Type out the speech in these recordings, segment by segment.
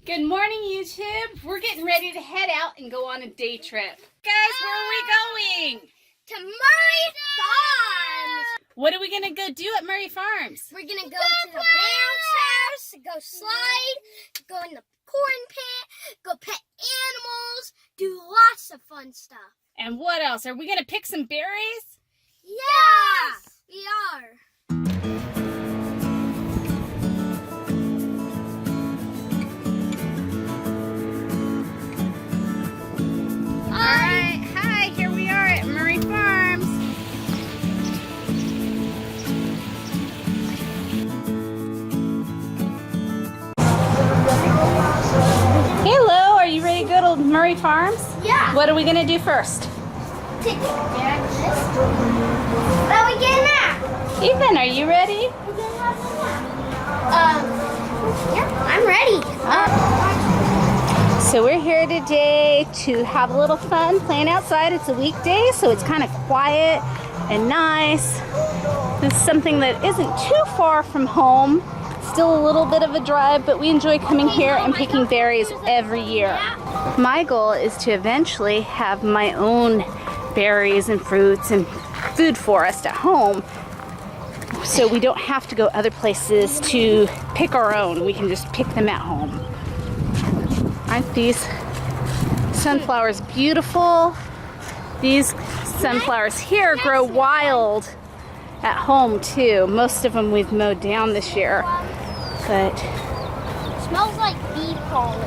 Good morning, YouTube. We're getting ready to head out and go on a day trip. Guys, where are we going? To Murray Farms. What are we going to go do at Murray Farms? We're going to go to the bounce house, go slide, go in the corn pit, go pet animals, do lots of fun stuff. And what else? Are we going to pick some berries? Yes, we are. Alright, hi, here we are at Murray Farms. Hello, are you ready to go to Murray Farms? Yeah. What are we going to do first? Take this. Now we get a nap. Ethan, are you ready? We're gonna have a nap. Yeah, I'm ready. So we're here today to have a little fun playing outside. It's a weekday, so it's kind of quiet and nice. This is something that isn't too far from home. Still a little bit of a drive, but we enjoy coming here and picking berries every year. My goal is to eventually have my own berries and fruits and food forest at home, so we don't have to go other places to pick our own. We can just pick them at home. Aren't these sunflowers beautiful? These sunflowers here grow wild at home too. Most of them we've mowed down this year, but Smells like bee pollen.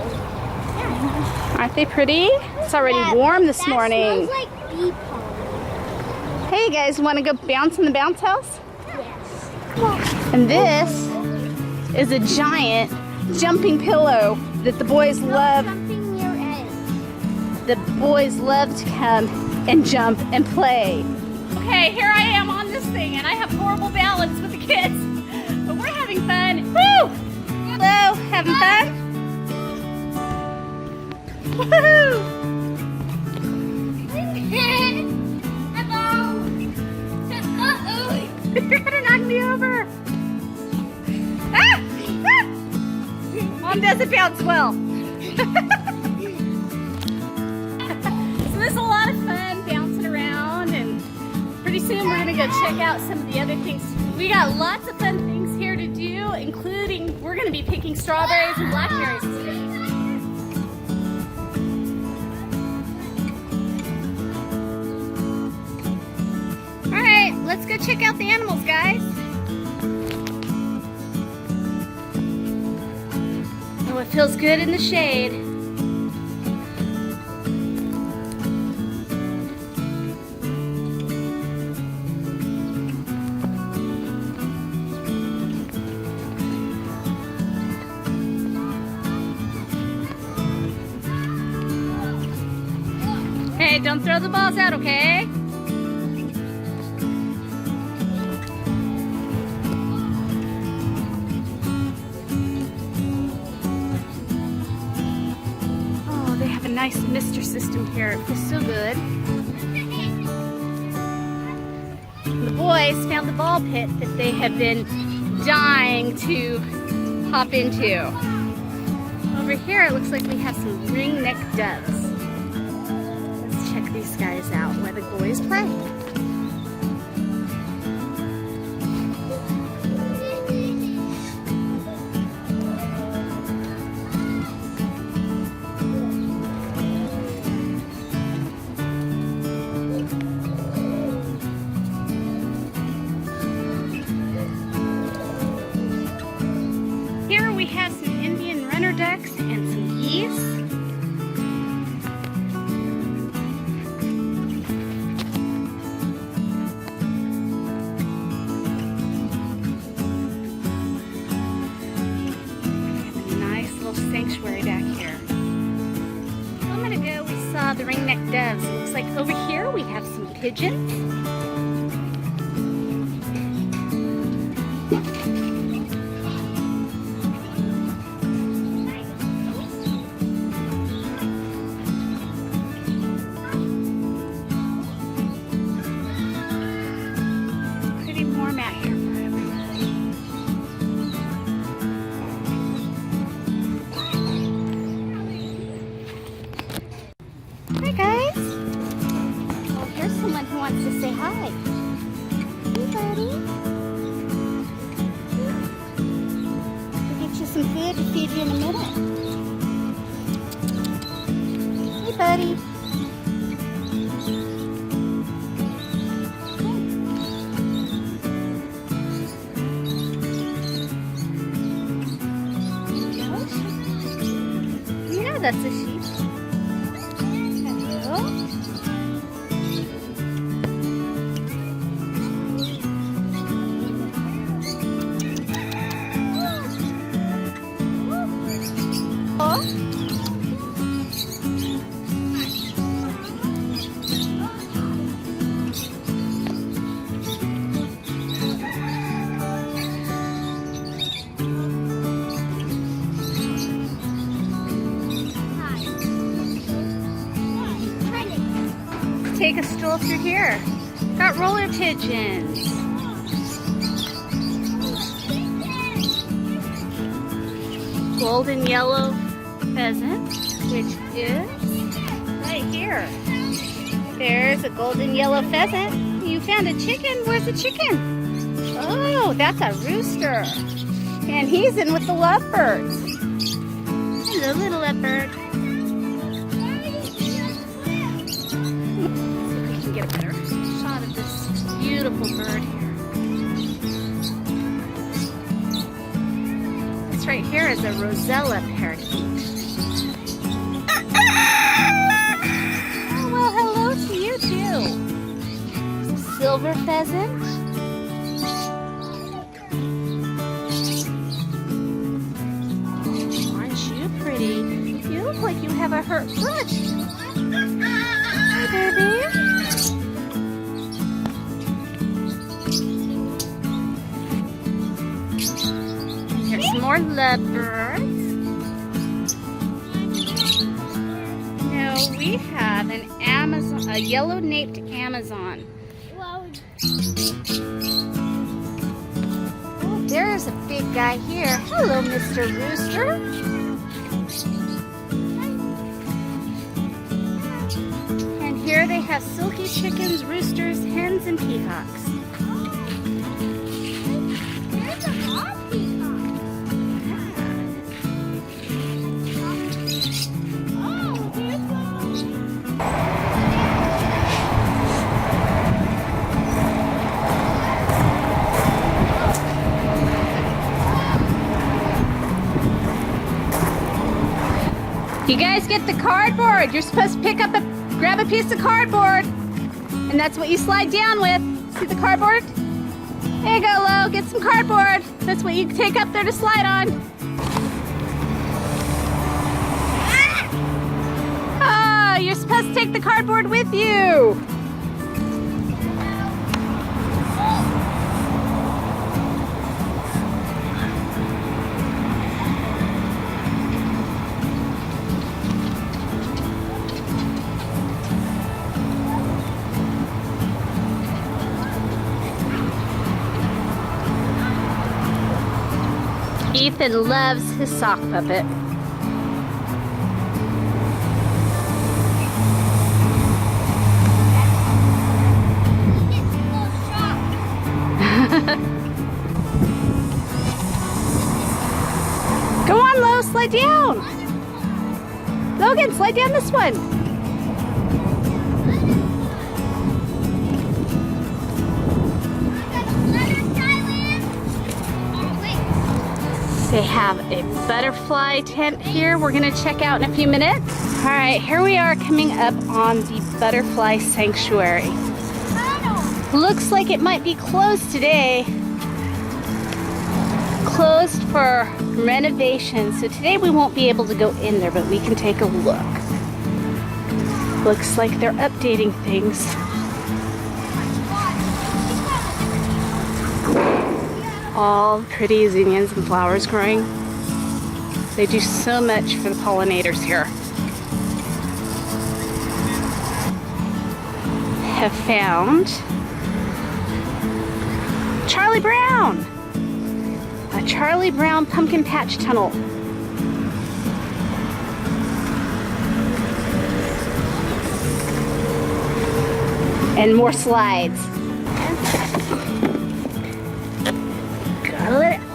aren't they pretty? It's already warm this morning. Smells like bee pollen. Hey, you guys, want to go bounce in the bounce house? Yes. And this is a giant jumping pillow that the boys love. Something near it. The boys love to come and jump and play. Okay, here I am on this thing, and I have horrible balance with the kids, but we're having fun. Woo! Hello, having fun? Woohoo! Hello. You're gonna knock me over. Ah! Ah! Mom doesn't bounce well. So this is a lot of fun bouncing around, and pretty soon we're gonna go check out some of the other things. We got lots of fun things here to do, including we're gonna be picking strawberries and blackberries today. All right, let's go check out the animals, guys. Oh, it feels good in the shade. Hey, don't throw the balls out, okay? Nice mister system here. It feels so good. The boys found the ball pit that they have been dying to hop into. Over here it looks like we have some ring-necked doves. Let's check these guys out where the boys play. We have some Indian runner ducks and some geese. We have a nice little sanctuary back here. A moment ago we saw the ring-necked doves. It looks like over here we have some pigeons. buddy? We'll get you some food to feed you in a minute. Hey, buddy. Yeah, that's a sheep. Hello. Take a stroll through here. Got roller pigeons. Golden yellow pheasant, which is right here. There's a golden yellow pheasant. You found a chicken. Where's the chicken? Oh, that's a rooster. And he's in with the lovebirds. Hello, little lovebird. Get a better shot of this beautiful bird here. This right here is a Rosella parakeet. Oh, well, hello to you too. Silver pheasant. Aren't you pretty? You look like you have a hurt foot. Hi, baby. More lovebirds. No, we have an Amazon, a yellow-naped Amazon. Oh, there's a big guy here. Hello, Mr. Rooster. And here they have silky chickens, roosters, hens, and peacocks. You guys get the cardboard. You're supposed to grab a piece of cardboard. And that's what you slide down with. See the cardboard? There you go, Lo. Get some cardboard. That's what you take up there to slide on. Oh, you're supposed to take the cardboard with you. Ethan loves his sock puppet. Go on, Lo, slide down. Logan, slide down this one. They have a butterfly tent here we're going to check out in a few minutes. All right, here we are coming up on the butterfly sanctuary. Looks like it might be closed today. Closed for renovation. So today we won't be able to go in there, but we can take a look. Looks like they're updating things. All pretty zinnias and flowers growing. They do so much for the pollinators here. Have found Charlie Brown. A Charlie Brown pumpkin patch tunnel. And more slides.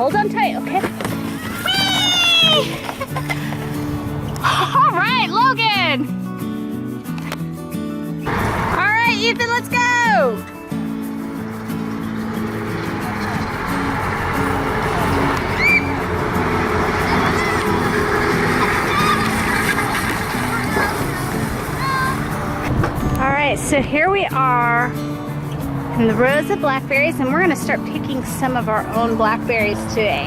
Hold on tight, okay? Whee! All right, Logan. All right, Ethan, let's go. All right, so here we are in the rows of blackberries, and we're gonna start picking some of our own blackberries today.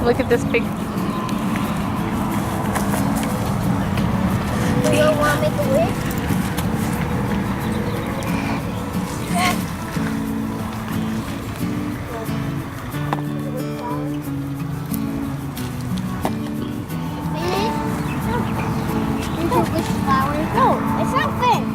Look at this big. You don't want to make a wish? No, it's not finished.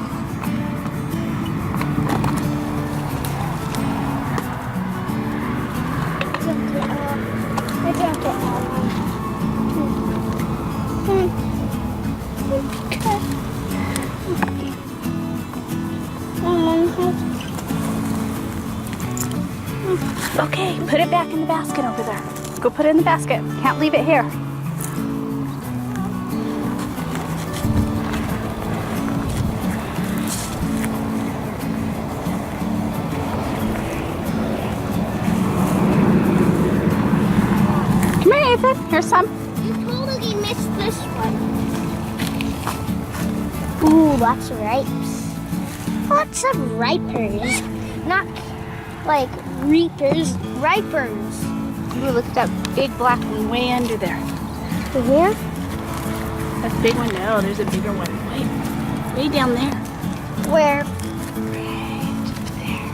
Okay, put it back in the basket over there. Go put it in the basket. Can't leave it here. Come here, Ethan. Here's some. You totally missed this one. Ooh, lots of ripes. Lots of ripers. Not like reapers, ripers. Ooh, look at that big black one way under there. Here? That big one? No, there's a bigger one way down there. Where? Right there.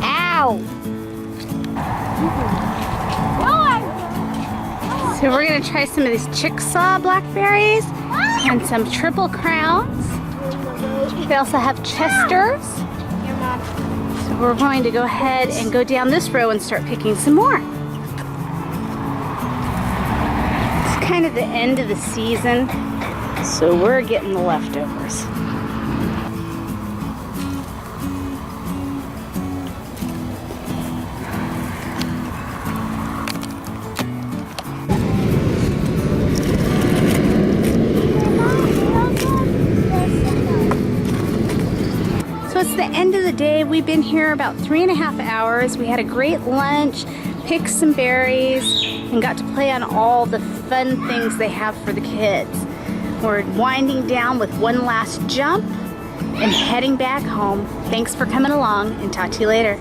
Ow! So we're gonna try some of these Chickasaw blackberries and some Triple Crowns. They also have Chesters. So we're going to go ahead and go down this row and start picking some more. It's kind of the end of the season, so we're getting the leftovers. So it's the end of the day. We've been here about 3.5 hours. We had a great lunch, picked some berries, and got to play on all the fun things they have for the kids. We're winding down with one last jump and heading back home. Thanks for coming along, and talk to you later.